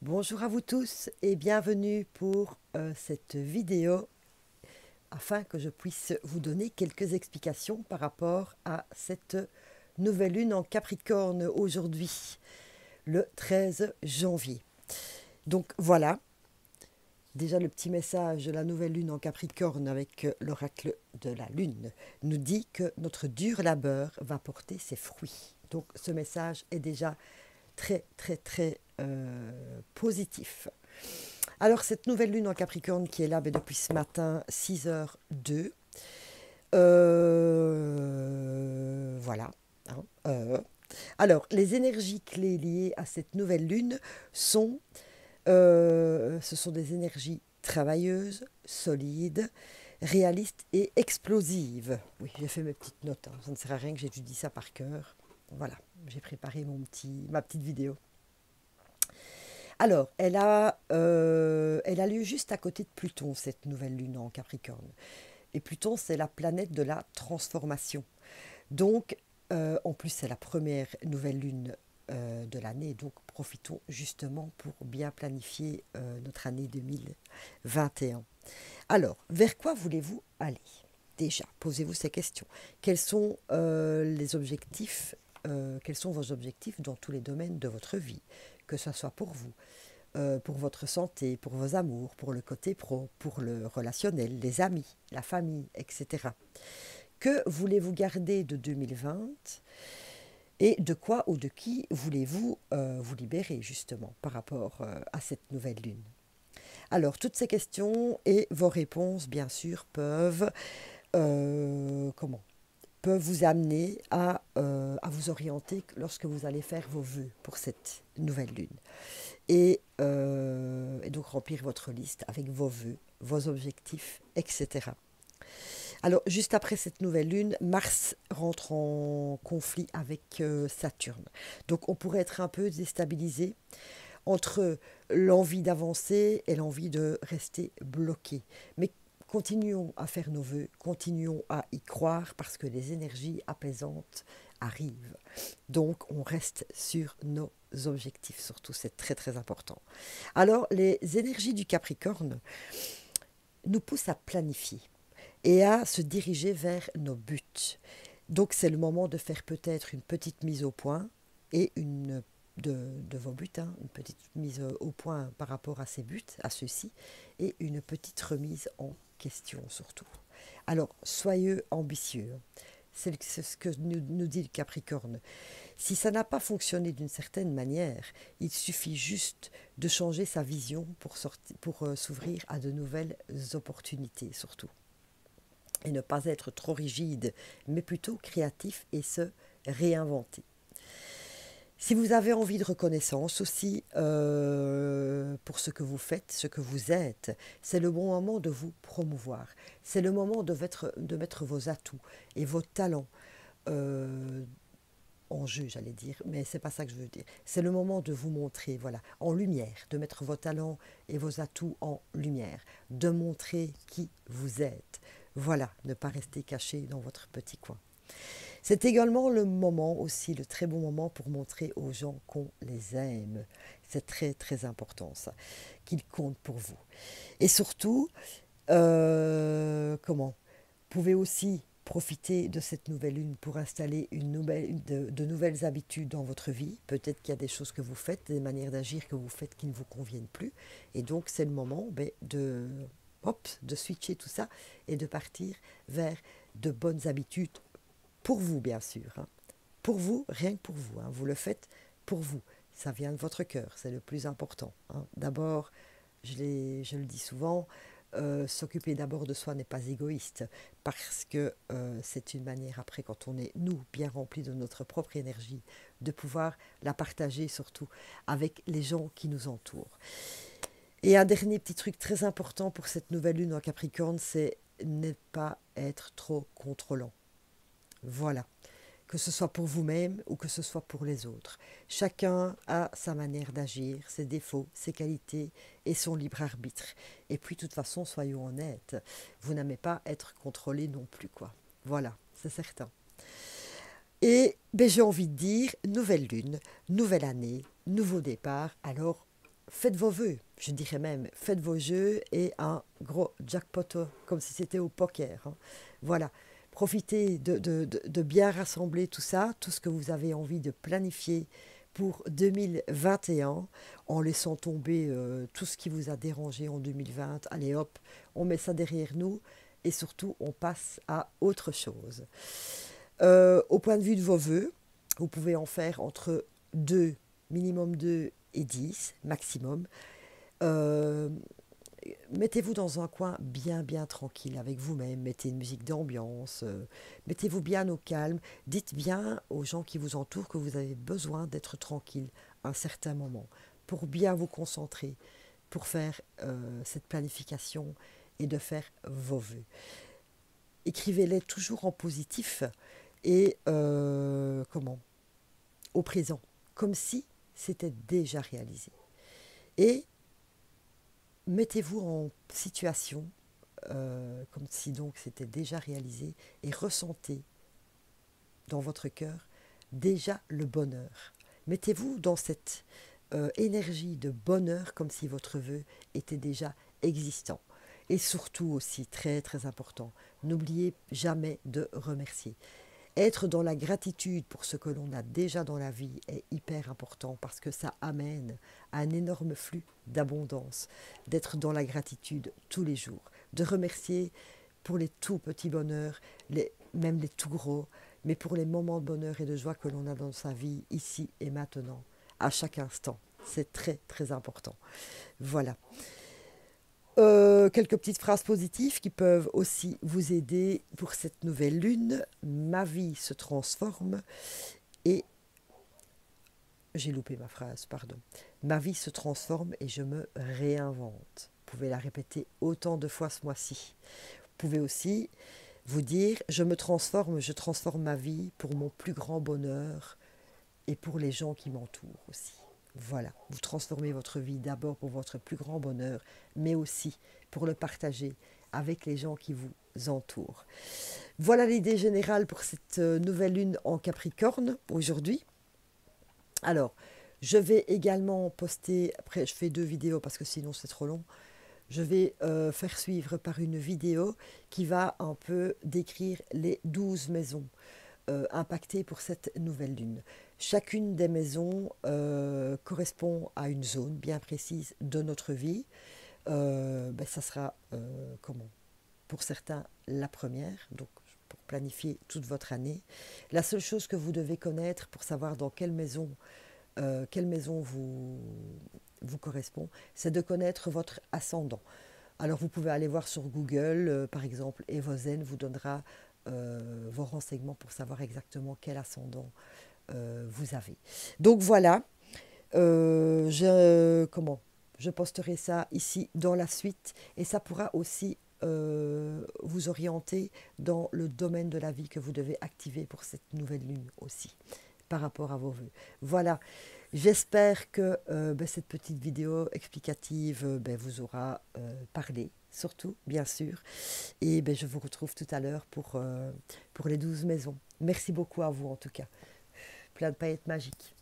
Bonjour à vous tous et bienvenue pour cette vidéo afin que je puisse vous donner quelques explications par rapport à cette nouvelle lune en Capricorne aujourd'hui, le 13 janvier. Donc voilà, déjà le petit message de la nouvelle lune en Capricorne avec l'oracle de la lune nous dit que notre dur labeur va porter ses fruits. Donc ce message est déjà très positif. Alors cette nouvelle lune en Capricorne qui est là depuis ce matin 6h02, voilà. Hein, alors les énergies clés liées à cette nouvelle lune sont, ce sont des énergies travailleuses, solides, réalistes et explosives. Oui, j'ai fait mes petites notes, hein. Ça ne sert à rien que j'étudie ça par cœur. Voilà, j'ai préparé ma petite vidéo. Alors, elle a lieu juste à côté de Pluton, cette nouvelle lune en Capricorne. Et Pluton, c'est la planète de la transformation. Donc, en plus, c'est la première nouvelle lune de l'année. Donc, profitons justement pour bien planifier notre année 2021. Alors, vers quoi voulez-vous aller? Déjà, posez-vous ces questions. Quels sont les objectifs quels sont vos objectifs dans tous les domaines de votre vie, que ce soit pour vous, pour votre santé, pour vos amours, pour le côté pro, pour le relationnel, les amis, la famille, etc. Que voulez-vous garder de 2020 et de quoi ou de qui voulez-vous vous libérer justement par rapport à cette nouvelle lune? Alors, toutes ces questions et vos réponses, bien sûr, comment peuvent vous amener à vous orienter lorsque vous allez faire vos vœux pour cette nouvelle lune. Et donc remplir votre liste avec vos vœux, vos objectifs, etc. Alors, juste après cette nouvelle lune, Mars rentre en conflit avec Saturne. Donc, on pourrait être un peu déstabilisé entre l'envie d'avancer et l'envie de rester bloqué. Mais continuons à faire nos vœux, continuons à y croire parce que les énergies apaisantes arrivent. Donc, on reste sur nos objectifs, surtout, c'est très important. Alors, les énergies du Capricorne nous poussent à planifier et à se diriger vers nos buts. Donc, c'est le moment de faire peut-être une petite mise au point et de vos buts, hein, une petite mise au point par rapport à ces buts, à ceux-ci, et une petite remise en question surtout. Alors, soyez ambitieux. C'est ce que nous dit le Capricorne. Si ça n'a pas fonctionné d'une certaine manière, il suffit juste de changer sa vision pour s'ouvrir à de nouvelles opportunités surtout. Et ne pas être trop rigide, mais plutôt créatif et se réinventer. Si vous avez envie de reconnaissance aussi pour ce que vous faites, ce que vous êtes, c'est le bon moment de vous promouvoir. C'est le moment de mettre vos atouts et vos talents en jeu, j'allais dire, mais c'est pas ça que je veux dire. C'est le moment de vous montrer, voilà, en lumière, de mettre vos talents et vos atouts en lumière, de montrer qui vous êtes. Voilà, ne pas rester caché dans votre petit coin. C'est également le moment aussi, le très bon moment pour montrer aux gens qu'on les aime. C'est très important ça, qu'ils comptent pour vous. Et surtout, comment pouvez aussi profiter de cette nouvelle lune pour installer de nouvelles habitudes dans votre vie. Peut-être qu'il y a des choses que vous faites, des manières d'agir que vous faites qui ne vous conviennent plus. Et donc, c'est le moment de switcher tout ça et de partir vers de bonnes habitudes pour vous, bien sûr. Hein. Pour vous, rien que pour vous. Hein. Vous le faites pour vous. Ça vient de votre cœur, c'est le plus important. Hein. D'abord, je le dis souvent, s'occuper d'abord de soi n'est pas égoïste, parce que c'est une manière après, quand on est, nous, bien remplis de notre propre énergie, de pouvoir la partager surtout avec les gens qui nous entourent. Et un dernier petit truc très important pour cette nouvelle lune en Capricorne, c'est ne pas être trop contrôlant. Voilà, que ce soit pour vous-même ou que ce soit pour les autres. Chacun a sa manière d'agir, ses défauts, ses qualités et son libre arbitre. Et puis, de toute façon, soyons honnêtes, vous n'aimez pas être contrôlé non plus, quoi. Voilà, c'est certain. Et j'ai envie de dire, nouvelle lune, nouvelle année, nouveau départ, alors faites vos vœux, je dirais même, faites vos jeux et un gros jackpot, comme si c'était au poker, hein. Voilà, profitez de bien rassembler tout ça, tout ce que vous avez envie de planifier pour 2021, en laissant tomber tout ce qui vous a dérangé en 2020. Allez hop, on met ça derrière nous et surtout on passe à autre chose. Au point de vue de vos vœux, vous pouvez en faire entre 2, minimum 2 et 10, maximum. Euh, Mettez-vous dans un coin bien bien tranquille avec vous-même, mettez une musique d'ambiance, mettez-vous bien au calme, dites bien aux gens qui vous entourent que vous avez besoin d'être tranquille un certain moment pour bien vous concentrer, pour faire cette planification et de faire vos vœux. Écrivez-les toujours en positif et au présent, comme si c'était déjà réalisé. Et mettez-vous en situation, comme si donc c'était déjà réalisé, et ressentez dans votre cœur déjà le bonheur. Mettez-vous dans cette énergie de bonheur comme si votre vœu était déjà existant. Et surtout aussi, très très important, n'oubliez jamais de remercier. Être dans la gratitude pour ce que l'on a déjà dans la vie est hyper important parce que ça amène à un énorme flux d'abondance. D'être dans la gratitude tous les jours. De remercier pour les tout petits bonheurs, même les tout gros, mais pour les moments de bonheur et de joie que l'on a dans sa vie, ici et maintenant, à chaque instant. C'est très très important. Voilà. Quelques petites phrases positives qui peuvent aussi vous aider pour cette nouvelle lune. Ma vie se transforme et... J'ai loupé ma phrase, pardon. Ma vie se transforme et je me réinvente. Vous pouvez la répéter autant de fois ce mois-ci. Vous pouvez aussi vous dire, je me transforme, je transforme ma vie pour mon plus grand bonheur et pour les gens qui m'entourent aussi. Voilà, vous transformez votre vie d'abord pour votre plus grand bonheur, mais aussi pour le partager avec les gens qui vous entourent. Voilà l'idée générale pour cette nouvelle lune en Capricorne aujourd'hui. Alors, je vais également poster, après je fais 2 vidéos parce que sinon c'est trop long, je vais faire suivre par une vidéo qui va un peu décrire les 12 maisons impactées pour cette nouvelle lune. Chacune des maisons correspond à une zone bien précise de notre vie. Ça sera pour certains la première, donc pour planifier toute votre année. La seule chose que vous devez connaître pour savoir dans quelle maison vous correspond, c'est de connaître votre ascendant. Alors vous pouvez aller voir sur Google, par exemple, Evozen vous donnera vos renseignements pour savoir exactement quel ascendant vous avez. Donc voilà, je posterai ça ici dans la suite et ça pourra aussi vous orienter dans le domaine de la vie que vous devez activer pour cette nouvelle lune aussi, par rapport à vos vœux. Voilà, j'espère que cette petite vidéo explicative vous aura parlé, surtout, bien sûr. Et je vous retrouve tout à l'heure pour les 12 maisons. Merci beaucoup à vous en tout cas. Plein de paillettes magiques.